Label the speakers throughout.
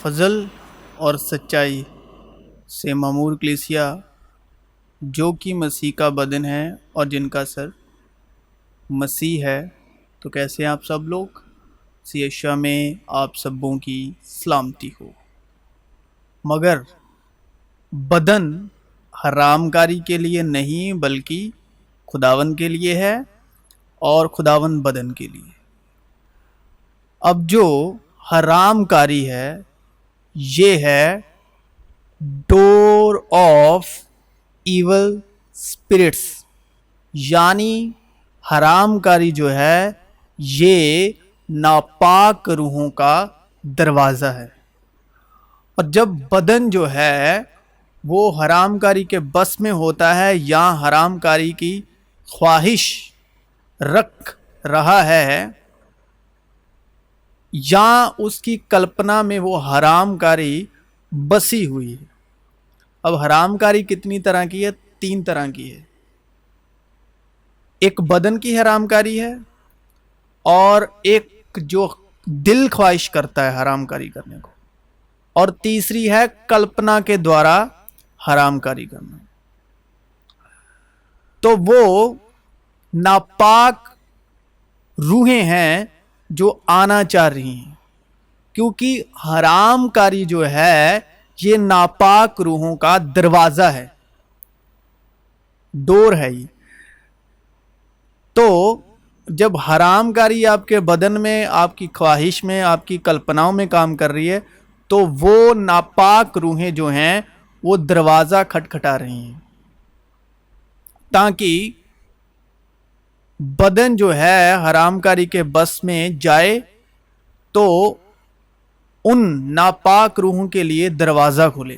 Speaker 1: فضل اور سچائی سے معمور کلیسیا جو کہ مسیح کا بدن ہے اور جن کا سر مسیح ہے، تو کیسے ہیں آپ سب لوگ؟ سیشا میں آپ سبوں کی سلامتی ہو۔ مگر بدن حرام کاری کے لیے نہیں بلکہ خداون کے لیے ہے اور خداون بدن کے لیے۔ اب جو حرام کاری ہے یہ ہے ڈور آف ایول اسپرٹس، یعنی حرام کاری جو ہے یہ ناپاک روحوں کا دروازہ ہے۔ اور جب بدن جو ہے وہ حرام کاری کے بس میں ہوتا ہے یا حرام کاری کی خواہش رکھ رہا ہے یا اس کی کلپنا میں وہ حرام کاری بسی ہوئی ہے۔ اب حرام کاری کتنی طرح کی ہے؟ 3 طرح کی ہے۔ ایک بدن کی حرام کاری ہے، اور ایک جو دل خواہش کرتا ہے حرام کاری کرنے کو، اور تیسری ہے کلپنا کے دوارا حرام کاری کرنا۔ تو وہ ناپاک روحیں ہیں جو آنا چاہ رہی ہیں، کیونکہ حرام کاری جو ہے یہ ناپاک روحوں کا دروازہ ہے، ڈور ہے یہ۔ تو جب حرام کاری آپ کے بدن میں، آپ کی خواہش میں، آپ کی کلپناؤں میں کام کر رہی ہے، تو وہ ناپاک روحیں جو ہیں وہ دروازہ کھٹکھٹا رہی ہیں تاکہ بدن جو ہے حرام کاری کے بس میں جائے تو ان ناپاک روحوں کے لیے دروازہ کھلے۔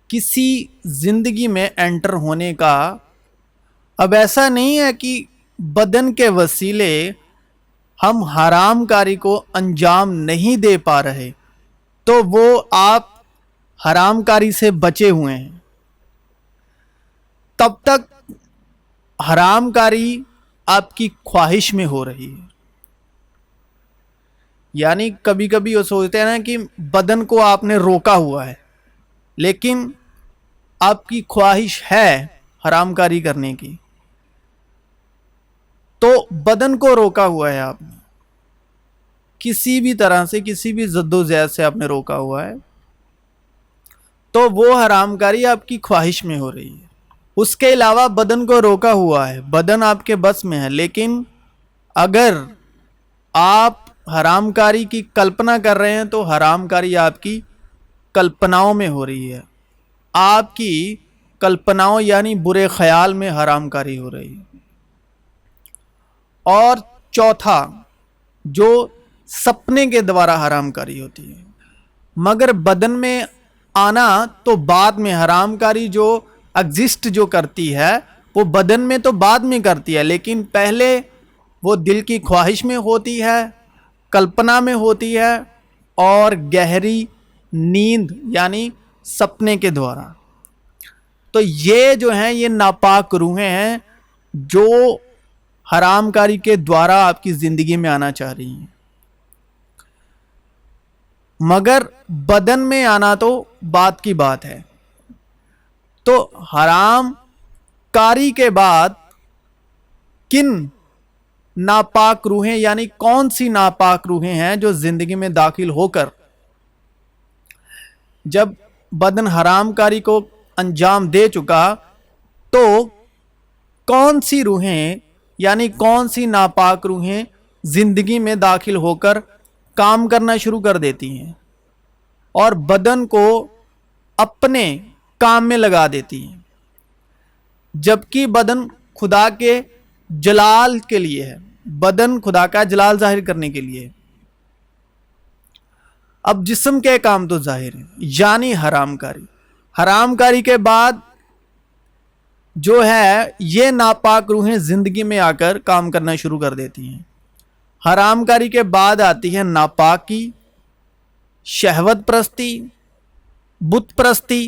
Speaker 1: کسی زندگی میں انٹر ہونے کا اب ایسا نہیں ہے کہ بدن کے وسیلے ہم حرام کاری کو انجام نہیں دے پا رہے تو وہ آپ حرام کاری سے بچے ہوئے ہیں۔ تب تک حرام کاری آپ کی خواہش میں ہو رہی ہے۔ یعنی کبھی کبھی وہ سوچتے ہیں نا کہ بدن کو آپ نے روکا ہوا ہے، لیکن آپ کی خواہش ہے حرام کاری کرنے کی، تو بدن کو روکا ہوا ہے آپ نے، کسی بھی طرح سے، کسی بھی جد و جہد سے آپ نے روکا ہوا ہے، تو وہ حرام کاری آپ کی خواہش میں ہو رہی ہے۔ اس کے علاوہ بدن کو روکا ہوا ہے، بدن آپ کے بس میں ہے، لیکن اگر آپ حرام کاری کی کلپنا کر رہے ہیں تو حرام کاری آپ کی کلپناؤں میں ہو رہی ہے، آپ کی کلپناؤں یعنی برے خیال میں حرام کاری ہو رہی ہے۔ اور چوتھا، جو سپنے کے دوارا حرام کاری ہوتی ہے، مگر بدن میں آنا تو بعد میں، حرام کاری جو ایگزسٹ جو کرتی ہے وہ بدن میں تو بعد میں کرتی ہے، لیکن پہلے وہ دل کی خواہش میں ہوتی ہے، کلپنا میں ہوتی ہے، اور گہری نیند یعنی سپنے کے دوارا۔ تو یہ جو ہیں یہ ناپاک روحیں ہیں جو حرام کاری کے دوارا آپ کی زندگی میں آنا چاہ رہی ہیں۔ مگر بدن میں آنا تو بات کی بات ہے۔ تو حرام کاری کے بعد کن ناپاک روحیں، یعنی کون سی ناپاک روحیں ہیں جو زندگی میں داخل ہو کر جب بدن حرام کاری کو انجام دے چکا تو کون سی روحیں، یعنی کون سی ناپاک روحیں زندگی میں داخل ہو کر کام کرنا شروع کر دیتی ہیں اور بدن کو اپنے کام میں لگا دیتی ہیں، جبکہ بدن خدا کے جلال کے لیے ہے، بدن خدا کا جلال ظاہر کرنے کے لیے۔ اب جسم کے کام تو ظاہر ہیں، یعنی حرام کاری۔ حرام کاری کے بعد جو ہے یہ ناپاک روحیں زندگی میں آ کر کام کرنا شروع کر دیتی ہیں۔ حرام کاری کے بعد آتی ہے ناپاکی، شہوت پرستی، بت پرستی،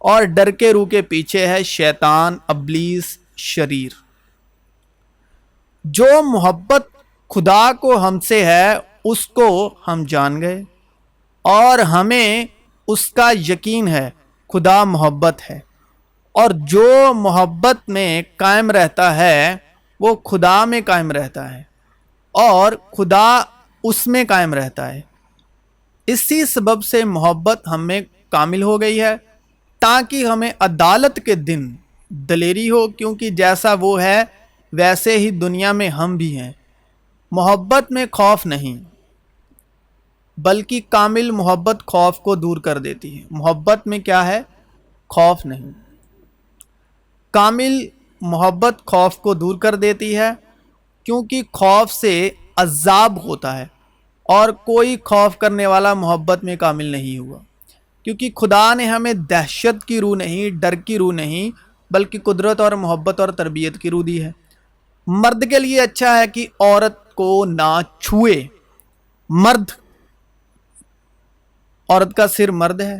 Speaker 1: اور ڈر کے روح کے پیچھے ہے شیطان ابلیس شریر۔ جو محبت خدا کو ہم سے ہے اس کو ہم جان گئے اور ہمیں اس کا یقین ہے خدا محبت ہے، اور جو محبت میں قائم رہتا ہے وہ خدا میں قائم رہتا ہے اور خدا اس میں قائم رہتا ہے۔ اسی سبب سے محبت ہم میں کامل ہو گئی ہے تاکہ ہمیں عدالت کے دن دلیری ہو، کیونکہ جیسا وہ ہے ویسے ہی دنیا میں ہم بھی ہیں۔ محبت میں خوف نہیں، بلکہ کامل محبت خوف کو دور کر دیتی ہے۔ محبت میں کیا ہے؟ خوف نہیں۔ کامل محبت خوف کو دور کر دیتی ہے، کیونکہ خوف سے عذاب ہوتا ہے، اور کوئی خوف کرنے والا محبت میں کامل نہیں ہوا، کیونکہ خدا نے ہمیں دہشت کی روح نہیں، ڈر کی روح نہیں، بلکہ قدرت اور محبت اور تربیت کی روح دی ہے۔ مرد کے لیے اچھا ہے کہ عورت کو نہ چھوئے۔ مرد، عورت کا سر مرد ہے،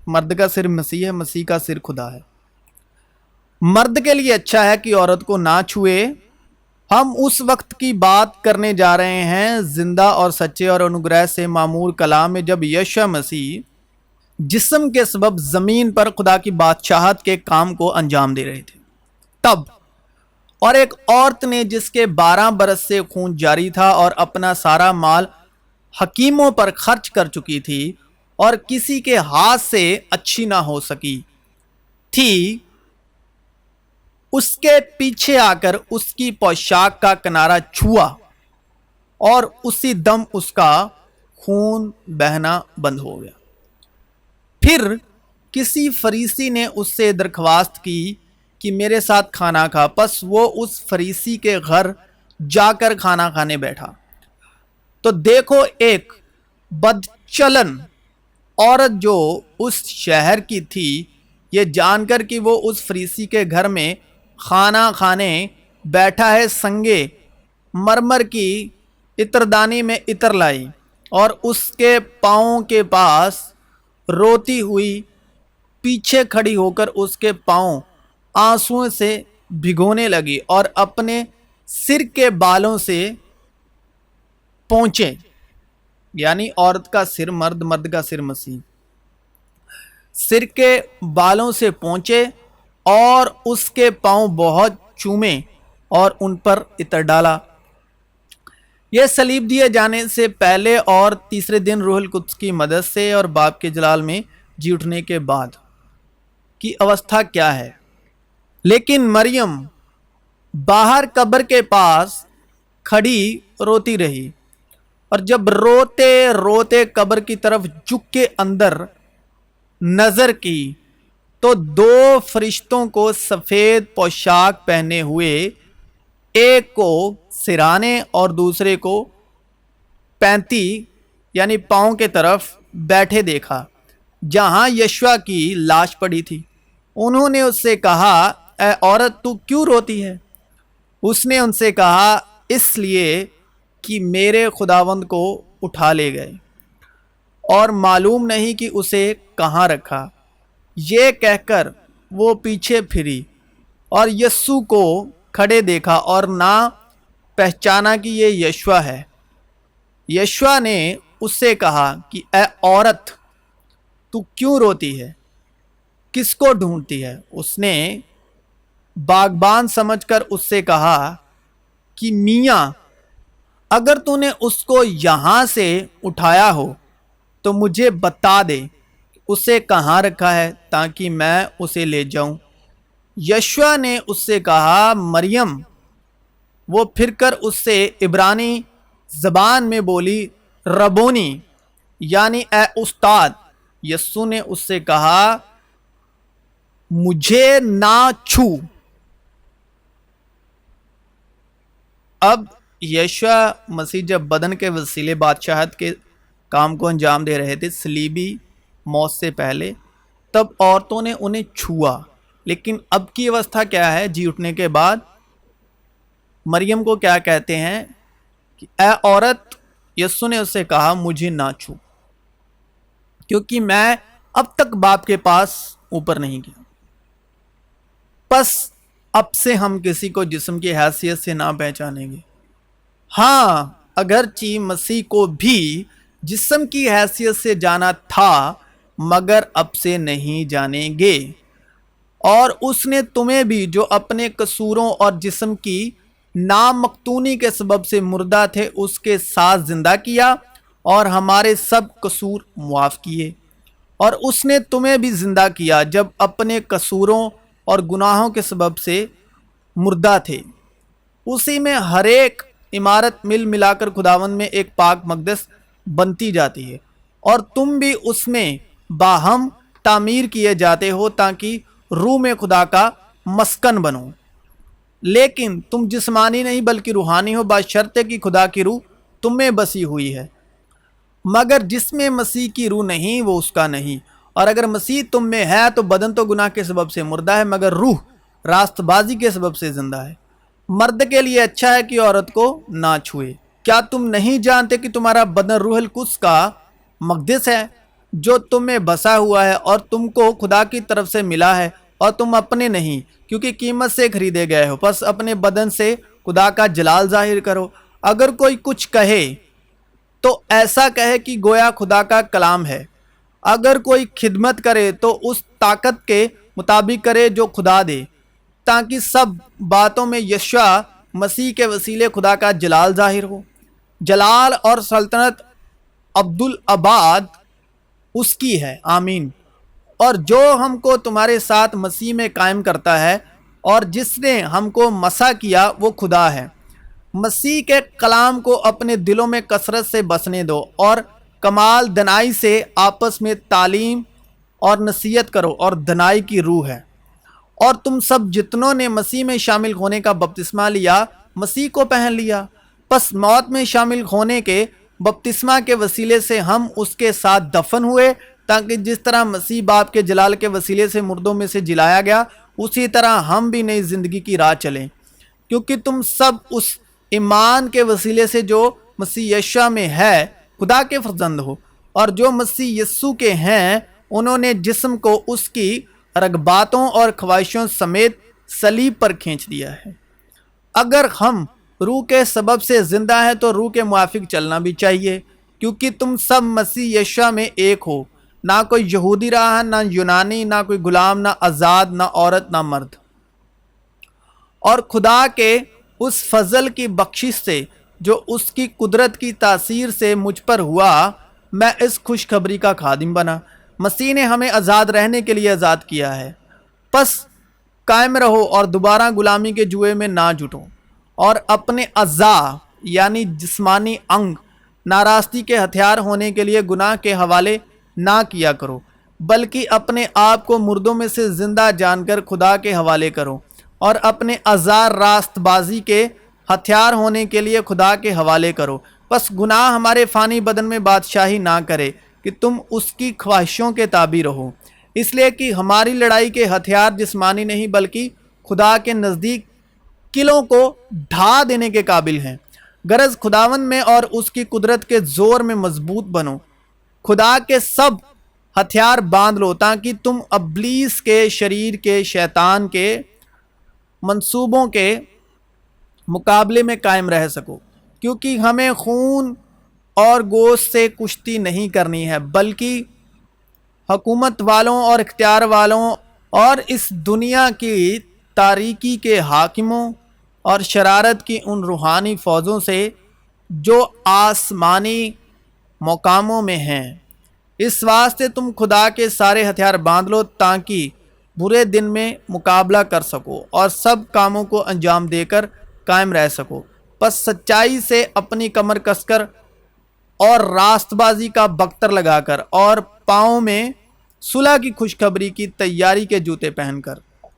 Speaker 1: مرد کا سر مسیح ہے، مسیح کا سر خدا ہے۔ مرد کے لیے اچھا ہے کہ عورت کو نہ چھوئے۔ ہم اس وقت کی بات کرنے جا رہے ہیں زندہ اور سچے اور انوگرہ سے معمور کلام میں، جب یشوع مسیح جسم کے سبب زمین پر خدا کی بادشاہت کے کام کو انجام دے رہے تھے۔ تب اور ایک عورت نے جس کے 12 برس سے خون جاری تھا اور اپنا سارا مال حکیموں پر خرچ کر چکی تھی اور کسی کے ہاتھ سے اچھی نہ ہو سکی تھی، اس کے پیچھے آ کر اس کی پوشاک کا کنارہ چھوا اور اسی دم اس کا خون بہنا بند ہو گیا۔ پھر کسی فریسی نے اس سے درخواست کی کہ میرے ساتھ کھانا کھا، پس وہ اس فریسی کے گھر جا کر کھانا کھانے بیٹھا۔ تو دیکھو ایک بدچلن عورت جو اس شہر کی تھی، یہ جان کر کہ وہ اس فریسی کے گھر میں کھانا کھانے بیٹھا ہے، سنگے مرمر کی عطردانی میں عطر لائی اور اس کے پاؤں کے پاس روتی ہوئی پیچھے کھڑی ہو کر اس کے پاؤں آنسوؤں سے بھگونے لگی اور اپنے سر کے بالوں سے پونچھے، یعنی عورت کا سر مرد، مرد کا سر مسیح، سر کے بالوں سے پونچھے اور اس کے پاؤں بہت چومے اور ان پر عطر ڈالا۔ یہ صلیب دیے جانے سے پہلے اور تیسرے دن روح القدس کی مدد سے اور باپ کے جلال میں جی اٹھنے کے بعد کی اوستھا کیا ہے؟ لیکن مریم باہر قبر کے پاس کھڑی روتی رہی، اور جب روتے روتے قبر کی طرف جھک کے اندر نظر کی تو 2 فرشتوں کو سفید پوشاک پہنے ہوئے، ایک کو سرانے اور دوسرے کو پینتی یعنی پاؤں کے طرف بیٹھے دیکھا، جہاں یشوع کی لاش پڑی تھی۔ انہوں نے اس سے کہا، اے عورت، تو کیوں روتی ہے؟ اس نے ان سے کہا، اس لیے کہ میرے خداوند کو اٹھا لے گئے اور معلوم نہیں کہ اسے کہاں رکھا۔ یہ کہہ کر وہ پیچھے پھری اور یسوع کو کھڑے دیکھا اور نہ پہچانا کہ یہ یشوع ہے۔ یشوع نے اس سے کہا کہ اے عورت، تو کیوں روتی ہے؟ کس کو ڈھونڈتی ہے؟ اس نے باغبان سمجھ کر اس سے کہا کہ میاں، اگر تو نے اس کو یہاں سے اٹھایا ہو تو مجھے بتا دے اسے کہاں رکھا ہے تاکہ میں اسے لے جاؤں۔ یشوع نے اس سے کہا، مریم۔ وہ پھر کر اس سے عبرانی زبان میں بولی، ربونی، یعنی اے استاد۔ یسوع نے اس سے کہا، مجھے نہ چھو۔ اب یشوع مسیح جب بدن کے وسیلے بادشاہت کے کام کو انجام دے رہے تھے صلیبی موت سے پہلے، تب عورتوں نے انہیں چھوا، لیکن اب کی اوستھا کیا ہے؟ جی اٹھنے کے بعد مریم کو کیا کہتے ہیں کہ اے عورت، یسوع نے اس سے کہا، مجھے نہ چھو، کیونکہ میں اب تک باپ کے پاس اوپر نہیں کیا۔ پس اب سے ہم کسی کو جسم کی حیثیت سے نہ پہچانیں گے۔ ہاں، اگرچہ مسیح کو بھی جسم کی حیثیت سے جانا تھا، مگر اب سے نہیں جانیں گے۔ اور اس نے تمہیں بھی جو اپنے قصوروں اور جسم کی نامختونی کے سبب سے مردہ تھے اس کے ساتھ زندہ کیا اور ہمارے سب قصور معاف کیے۔ اور اس نے تمہیں بھی زندہ کیا جب اپنے قصوروں اور گناہوں کے سبب سے مردہ تھے۔ اسی میں ہر ایک عمارت مل ملا کر خداوند میں ایک پاک مقدس بنتی جاتی ہے، اور تم بھی اس میں باہم تعمیر کیے جاتے ہو تاکہ روح میں خدا کا مسکن بنو۔ لیکن تم جسمانی نہیں بلکہ روحانی ہو، بشرطے کہ خدا کی روح تم میں بسی ہوئی ہے۔ مگر جس میں مسیح کی روح نہیں وہ اس کا نہیں۔ اور اگر مسیح تم میں ہے تو بدن تو گناہ کے سبب سے مردہ ہے، مگر روح راست بازی کے سبب سے زندہ ہے۔ مرد کے لیے اچھا ہے کہ عورت کو نہ چھوئے۔ کیا تم نہیں جانتے کہ تمہارا بدن روح القدس کا مقدس ہے جو تم میں بسا ہوا ہے اور تم کو خدا کی طرف سے ملا ہے، اور تم اپنے نہیں کیونکہ قیمت سے خریدے گئے ہو؟ پس اپنے بدن سے خدا کا جلال ظاہر کرو۔ اگر کوئی کچھ کہے تو ایسا کہے کہ گویا خدا کا کلام ہے۔ اگر کوئی خدمت کرے تو اس طاقت کے مطابق کرے جو خدا دے، تاکہ سب باتوں میں یشوع مسیح کے وسیلے خدا کا جلال ظاہر ہو۔ جلال اور سلطنت عبدالآباد اس کی ہے، آمین۔ اور جو ہم کو تمہارے ساتھ مسیح میں قائم کرتا ہے اور جس نے ہم کو مسح کیا وہ خدا ہے۔ مسیح کے کلام کو اپنے دلوں میں کثرت سے بسنے دو اور کمال دنائی سے آپس میں تعلیم اور نصیحت کرو، اور دنائی کی روح ہے۔ اور تم سب جتنوں نے مسیح میں شامل ہونے کا بپتسمہ لیا مسیح کو پہن لیا۔ پس موت میں شامل ہونے کے بپتسمہ کے وسیلے سے ہم اس کے ساتھ دفن ہوئے، تاکہ جس طرح مسیح باپ کے جلال کے وسیلے سے مردوں میں سے جلایا گیا اسی طرح ہم بھی نئی زندگی کی راہ چلیں۔ کیونکہ تم سب اس ایمان کے وسیلے سے جو مسیح یشوع میں ہے خدا کے فرزند ہو، اور جو مسیح یسوع کے ہیں انہوں نے جسم کو اس کی رغباتوں اور خواہشوں سمیت صلیب پر کھینچ دیا ہے۔ اگر ہم روح کے سبب سے زندہ ہیں تو روح کے موافق چلنا بھی چاہیے، کیونکہ تم سب مسیح یشوع میں ایک ہو۔ نہ کوئی یہودی رہا، نہ یونانی، نہ کوئی غلام، نہ آزاد، نہ عورت، نہ مرد۔ اور خدا کے اس فضل کی بخشش سے جو اس کی قدرت کی تاثیر سے مجھ پر ہوا، میں اس خوشخبری کا خادم بنا۔ مسیح نے ہمیں آزاد رہنے کے لیے آزاد کیا ہے۔ پس قائم رہو اور دوبارہ غلامی کے جوئے میں نہ جٹو، اور اپنے اعضاء یعنی جسمانی انگ ناراستی کے ہتھیار ہونے کے لیے گناہ کے حوالے نہ کیا کرو، بلکہ اپنے آپ کو مردوں میں سے زندہ جان کر خدا کے حوالے کرو، اور اپنے اعضاء راست بازی کے ہتھیار ہونے کے لیے خدا کے حوالے کرو۔ پس گناہ ہمارے فانی بدن میں بادشاہی نہ کرے کہ تم اس کی خواہشوں کے تابع رہو، اس لیے کہ ہماری لڑائی کے ہتھیار جسمانی نہیں بلکہ خدا کے نزدیک قلعوں کو ڈھا دینے کے قابل ہیں۔ غرض خداوند میں اور اس کی قدرت کے زور میں مضبوط بنو، خدا کے سب ہتھیار باندھ لو، تاکہ تم ابلیس کے شریر کے شیطان کے منصوبوں کے مقابلے میں قائم رہ سکو۔ کیونکہ ہمیں خون اور گوشت سے کشتی نہیں کرنی ہے، بلکہ حکومت والوں اور اختیار والوں اور اس دنیا کی تاریکی کے حاکموں اور شرارت کی ان روحانی فوجوں سے جو آسمانی مقاموں میں ہیں۔ اس واسطے تم خدا کے سارے ہتھیار باندھ لو تاکہ برے دن میں مقابلہ کر سکو اور سب کاموں کو انجام دے کر قائم رہ سکو۔ پس سچائی سے اپنی کمر کس کر اور راست بازی کا بختر لگا کر اور پاؤں میں صلح کی خوشخبری کی تیاری کے جوتے پہن کر،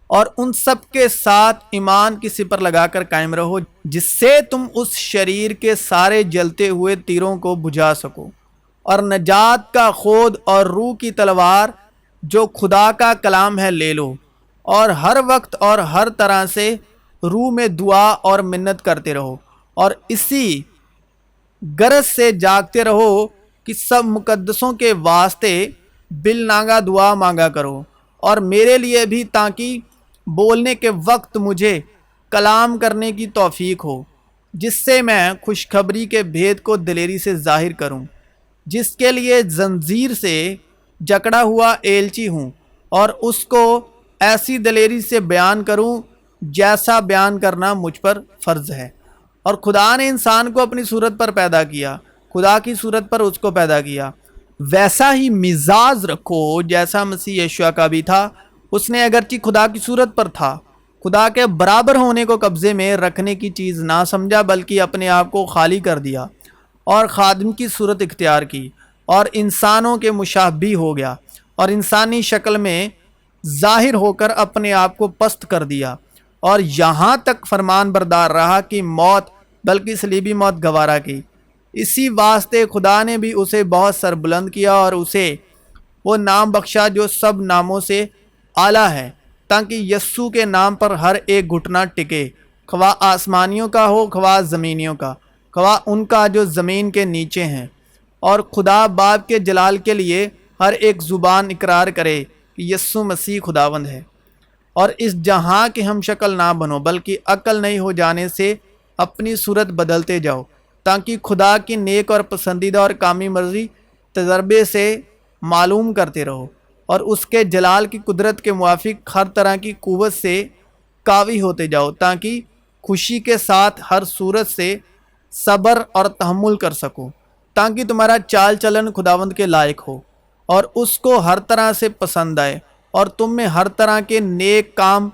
Speaker 1: اور ان سب کے ساتھ ایمان کی سپر لگا کر قائم رہو، جس سے تم اس شریر کے سارے جلتے ہوئے تیروں کو بجھا سکو، اور نجات کا خود اور روح کی تلوار جو خدا کا کلام ہے لے لو، اور ہر وقت اور ہر طرح سے روح میں دعا اور منت کرتے رہو، اور اسی غرض سے جاگتے رہو کہ سب مقدسوں کے واسطے بالناگہ دعا مانگا کرو، اور میرے لیے بھی، تاکہ بولنے کے وقت مجھے کلام کرنے کی توفیق ہو، جس سے میں خوشخبری کے بھید کو دلیری سے ظاہر کروں، جس کے لیے زنجیر سے جکڑا ہوا ایلچی ہوں، اور اس کو ایسی دلیری سے بیان کروں جیسا بیان کرنا مجھ پر فرض ہے۔ اور خدا نے انسان کو اپنی صورت پر پیدا کیا، خدا کی صورت پر اس کو پیدا کیا، ویسا ہی مزاج رکھو جیسا مسیح یشوع کا بھی تھا۔ اس نے اگرچہ خدا کی صورت پر تھا، خدا کے برابر ہونے کو قبضے میں رکھنے کی چیز نہ سمجھا، بلکہ اپنے آپ کو خالی کر دیا اور خادم کی صورت اختیار کی، اور انسانوں کے مشابہ ہو گیا، اور انسانی شکل میں ظاہر ہو کر اپنے آپ کو پست کر دیا، اور یہاں تک فرمان بردار رہا کہ موت، بلکہ صلیبی موت گوارا کی۔ اسی واسطے خدا نے بھی اسے بہت سربلند کیا اور اسے وہ نام بخشا جو سب ناموں سے اعلیٰ ہے، تاکہ یسوع کے نام پر ہر ایک گھٹنا ٹکے، خواہ آسمانیوں کا ہو، خواہ زمینیوں کا، خواہ ان کا جو زمین کے نیچے ہیں، اور خدا باپ کے جلال کے لیے ہر ایک زبان اقرار کرے کہ یسوع مسیح خداوند ہے۔ اور اس جہاں کے ہم شکل نہ بنو، بلکہ عقل نہیں ہو جانے سے اپنی صورت بدلتے جاؤ، تاکہ خدا کی نیک اور پسندیدہ اور کامی مرضی تجربے سے معلوم کرتے رہو، اور اس کے جلال کی قدرت کے موافق ہر طرح کی قوت سے قاوی ہوتے جاؤ، تاکہ خوشی کے ساتھ ہر صورت سے صبر اور تحمل کر سکو، تاکہ تمہارا چال چلن خداوند کے لائق ہو، اور اس کو ہر طرح سے پسند آئے، اور تم میں ہر طرح کے نیک کام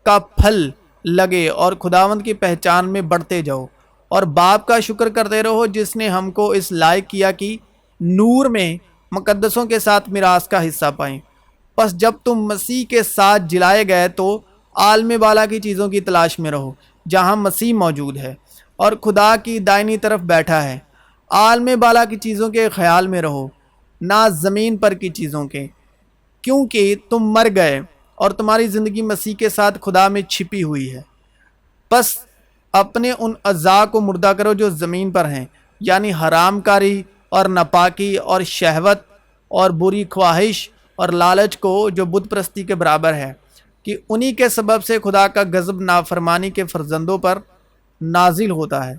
Speaker 1: کا پھل لگے، اور خداوند کی پہچان میں بڑھتے جاؤ، اور باپ کا شکر کرتے رہو جس نے ہم کو اس لائق کیا کہ نور میں مقدسوں کے ساتھ میراث کا حصہ پائیں۔ پس جب تم مسیح کے ساتھ جلائے گئے تو عالم بالا کی چیزوں کی تلاش میں رہو، جہاں مسیح موجود ہے اور خدا کی دائنی طرف بیٹھا ہے۔ عالم بالا کی چیزوں کے خیال میں رہو، نہ زمین پر کی چیزوں کے، کیونکہ تم مر گئے اور تمہاری زندگی مسیح کے ساتھ خدا میں چھپی ہوئی ہے۔ پس اپنے ان اعضاء کو مردہ کرو جو زمین پر ہیں، یعنی حرام کاری اور ناپاکی اور شہوت اور بری خواہش اور لالچ کو، جو بت پرستی کے برابر ہے، کہ انہی کے سبب سے خدا کا غضب نافرمانی کے فرزندوں پر نازل ہوتا ہے۔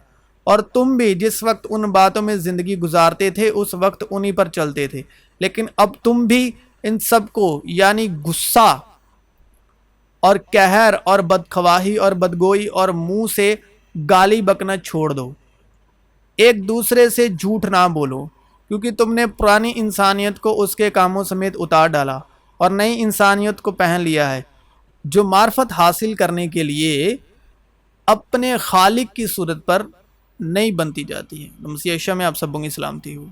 Speaker 1: اور تم بھی جس وقت ان باتوں میں زندگی گزارتے تھے اس وقت انہی پر چلتے تھے، لیکن اب تم بھی ان سب کو، یعنی غصہ اور قہر اور بدخواہی اور بدگوئی اور منہ سے گالی بکنا چھوڑ دو۔ ایک دوسرے سے جھوٹ نہ بولو، کیونکہ تم نے پرانی انسانیت کو اس کے کاموں سمیت اتار ڈالا اور نئی انسانیت کو پہن لیا ہے، جو معرفت حاصل کرنے کے لیے اپنے خالق کی صورت پر نہیں بنتی جاتی ہے۔ مسیح یشوع میں آپ سبوں کی سلامتی ہو۔